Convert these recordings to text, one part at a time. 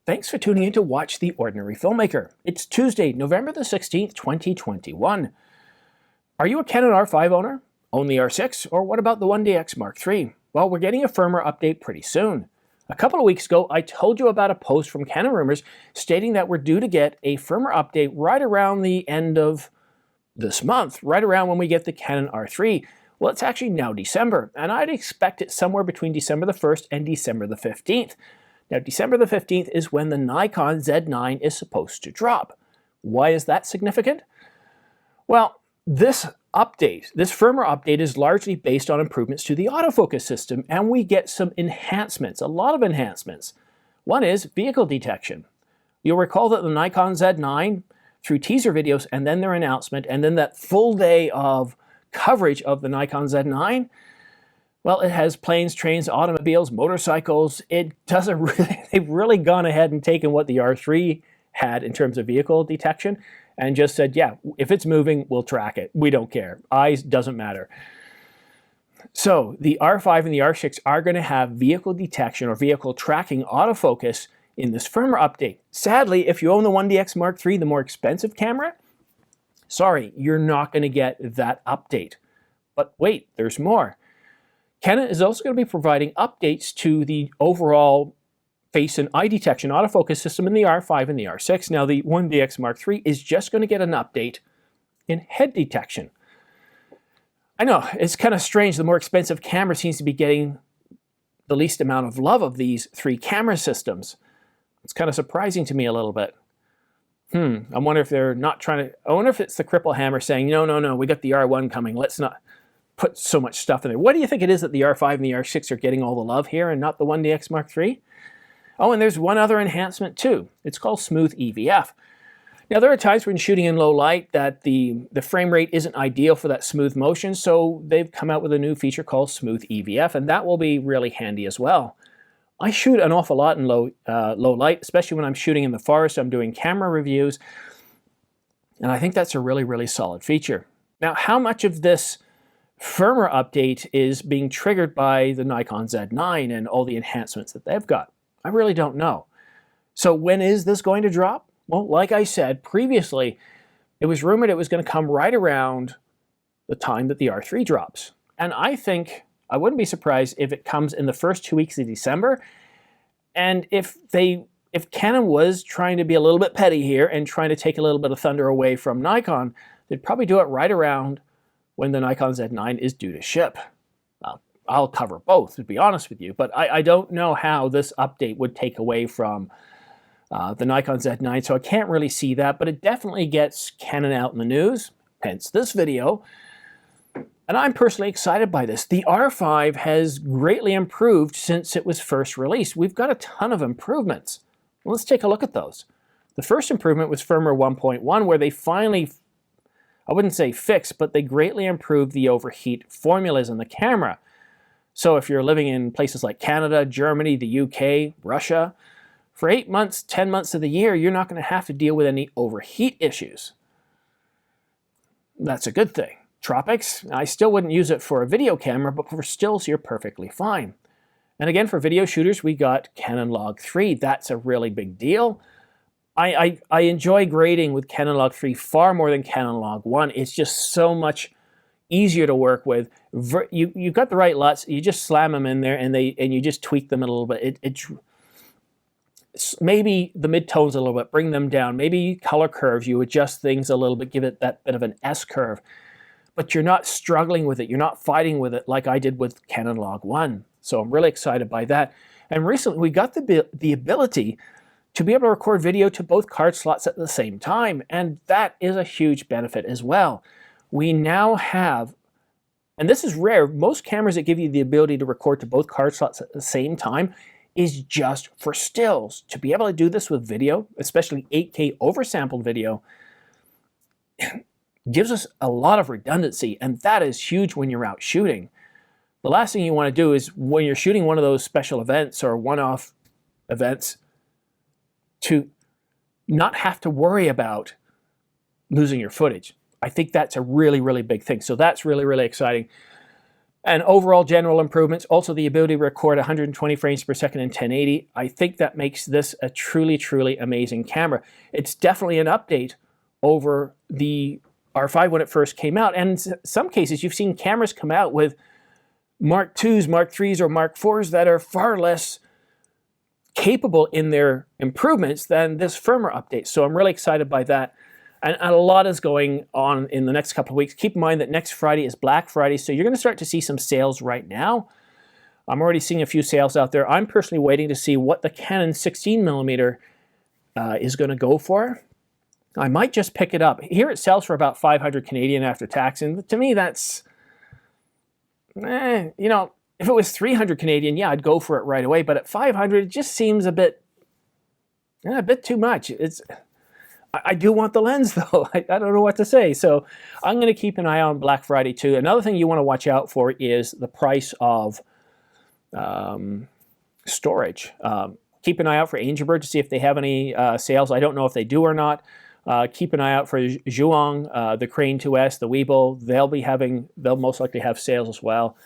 Thanks for tuning in to watch The Ordinary Filmmaker. It's Tuesday, November the 16th, 2021. Are you a Canon R5 owner? Own the R6? Or what about the 1DX Mark III? Well, we're getting a firmware update pretty soon. A couple of weeks ago, I told you about a post from Canon Rumors stating that we're due to get a firmware update right around the end of this month, right around when we get the Canon R3. Well, it's actually now December, and I'd expect it somewhere between December the 1st and December the 15th. Now, December the 15th is when the Nikon Z9 is supposed to drop. Why is that significant? Well, this firmware update is largely based on improvements to the autofocus system, and we get some enhancements, a lot of enhancements. One is vehicle detection. You'll recall that the Nikon Z9, through teaser videos and then their announcement, and then that full day of coverage of the Nikon Z9, well, it has planes, trains, automobiles, motorcycles. It doesn't really, they've really gone ahead and taken what the R3 had in terms of vehicle detection and just said, yeah, if it's moving, we'll track it. We don't care. Eyes doesn't matter. So the R5 and the R6 are going to have vehicle detection or vehicle tracking autofocus in this firmware update. Sadly, if you own the 1DX Mark III, the more expensive camera, sorry, you're not going to get that update. But wait, there's more. Canon is also going to be providing updates to the overall face and eye detection autofocus system in the R5 and the R6. Now, the 1DX Mark III is just going to get an update in head detection. I know, it's kind of strange. The more expensive camera seems to be getting the least amount of love of these three camera systems. It's kind of surprising to me a little bit. I wonder if they're not trying to... I wonder if it's the cripple hammer saying, no, we got the R1 coming. Let's not put so much stuff in there. What do you think it is that the R5 and the R6 are getting all the love here and not the 1DX Mark III? Oh, and there's one other enhancement too. It's called Smooth EVF. Now, there are times when shooting in low light that the frame rate isn't ideal for that smooth motion, so they've come out with a new feature called Smooth EVF, and that will be really handy as well. I shoot an awful lot in low light, especially when I'm shooting in the forest. I'm doing camera reviews, and I think that's a really, really solid feature. Now, how much of this firmware update is being triggered by the Nikon Z9 and all the enhancements that they've got? I really don't know. So when is this going to drop? Well, like I said previously, it was rumored it was going to come right around the time that the R3 drops. And I think I wouldn't be surprised if it comes in the first 2 weeks of December. And if Canon was trying to be a little bit petty here and trying to take a little bit of thunder away from Nikon, they'd probably do it right around when the Nikon Z9 is due to ship. I'll cover both, to be honest with you, but I don't know how this update would take away from the Nikon Z9, so I can't really see that, but it definitely gets Canon out in the news, hence this video, and I'm personally excited by this. The R5 has greatly improved since it was first released. We've got a ton of improvements. Well, let's take a look at those. The first improvement was Firmware 1.1, where they finally, I wouldn't say fixed, but they greatly improved the overheat formulas in the camera. So if you're living in places like Canada, Germany, the UK, Russia, for 8 months, 10 months of the year, you're not going to have to deal with any overheat issues. That's a good thing. Tropics, I still wouldn't use it for a video camera, but for stills, you're perfectly fine. And again, for video shooters, we got Canon Log 3. That's a really big deal. I enjoy grading with Canon Log 3 far more than Canon Log 1. It's just so much easier to work with. You've got the right LUTs, you just slam them in there and you just tweak them a little bit. Maybe the mid-tones a little bit, bring them down. Maybe color curves, you adjust things a little bit, give it that bit of an S curve. But you're not struggling with it, you're not fighting with it like I did with Canon Log 1. So I'm really excited by that. And recently we got the ability to be able to record video to both card slots at the same time, and that is a huge benefit as well. We now have, and this is rare, most cameras that give you the ability to record to both card slots at the same time is just for stills. To be able to do this with video, especially 8K oversampled video, gives us a lot of redundancy, and that is huge when you're out shooting. The last thing you want to do is when you're shooting one of those special events or one-off events to not have to worry about losing your footage. I think that's a really, really big thing. So that's really, really exciting. And overall general improvements, also the ability to record 120 frames per second in 1080. I think that makes this a truly, truly amazing camera. It's definitely an update over the R5 when it first came out. And in some cases, you've seen cameras come out with Mark IIs, Mark IIIs, or Mark IVs that are far less capable in their improvements than this firmware update. So I'm really excited by that. And a lot is going on in the next couple of weeks. Keep in mind that next Friday is Black Friday, so you're going to start to see some sales right now. I'm already seeing a few sales out there. I'm personally waiting to see what the Canon 16mm is going to go for. I might just pick it up. Here it sells for about 500 Canadian after tax, and to me that's, you know, if it was 300 Canadian, yeah, I'd go for it right away. But at 500, it just seems a bit too much. I do want the lens, though. I don't know what to say. So I'm going to keep an eye on Black Friday, too. Another thing you want to watch out for is the price of storage. Keep an eye out for Angelbird to see if they have any sales. I don't know if they do or not. Keep an eye out for Zhuang, the Crane 2S, the Weeble. They'll most likely have sales as well.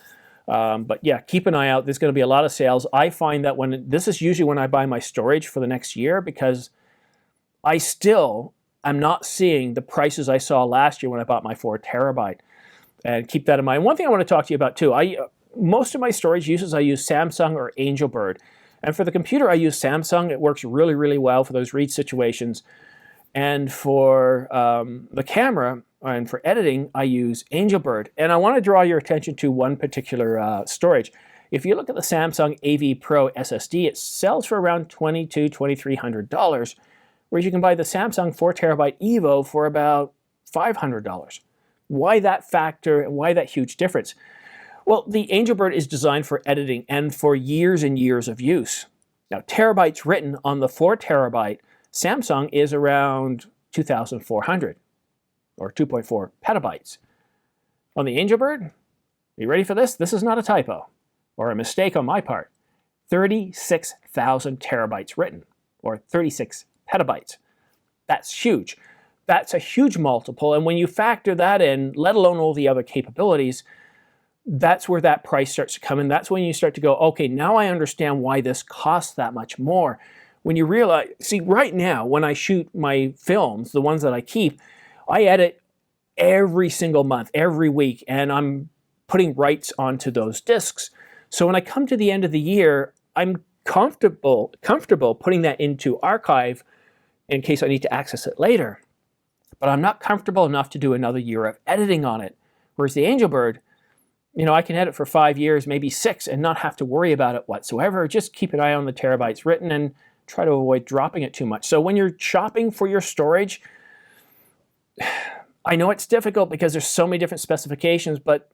But yeah, keep an eye out. There's going to be a lot of sales. I find that this is usually when I buy my storage for the next year, because I still am not seeing the prices I saw last year when I bought my 4 terabyte. And keep that in mind. One thing I want to talk to you about too, most of my storage uses, I use Samsung or Angelbird. And for the computer, I use Samsung. It works really, really well for those read situations. And for the camera and for editing, I use Angelbird. And I want to draw your attention to one particular storage. If you look at the Samsung AV Pro SSD, it sells for around $2,200, $2,300. Whereas you can buy the Samsung 4 terabyte Evo for about $500. Why that factor and why that huge difference? Well, the Angelbird is designed for editing and for years and years of use. Now, terabytes written on the 4 terabyte Samsung is around 2,400 or 2.4 petabytes. On the Angelbird, are you ready for this? This is not a typo or a mistake on my part. 36,000 terabytes written, or 36 petabytes. That's huge. That's a huge multiple, and when you factor that in, let alone all the other capabilities, that's where that price starts to come in. That's when you start to go, okay, now I understand why this costs that much more. When you realize, see, right now, when I shoot my films, the ones that I keep, I edit every single month, every week, and I'm putting rights onto those discs. So when I come to the end of the year, I'm comfortable putting that into archive in case I need to access it later. But I'm not comfortable enough to do another year of editing on it. Whereas the Angelbird, you know, I can edit for 5 years, maybe 6, and not have to worry about it whatsoever. Just keep an eye on the terabytes written and try to avoid dropping it too much. So when you're shopping for your storage, I know it's difficult because there's so many different specifications, but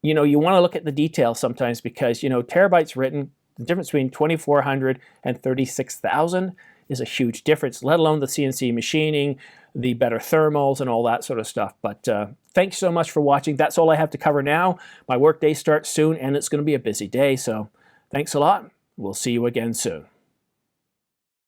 you know, you want to look at the details sometimes because, you know, terabytes written, the difference between 2,400 and 36,000 is a huge difference, let alone the CNC machining, the better thermals, and all that sort of stuff. But thanks so much for watching. That's all I have to cover now. My work day starts soon, and it's going to be a busy day, so thanks a lot. We'll see you again soon.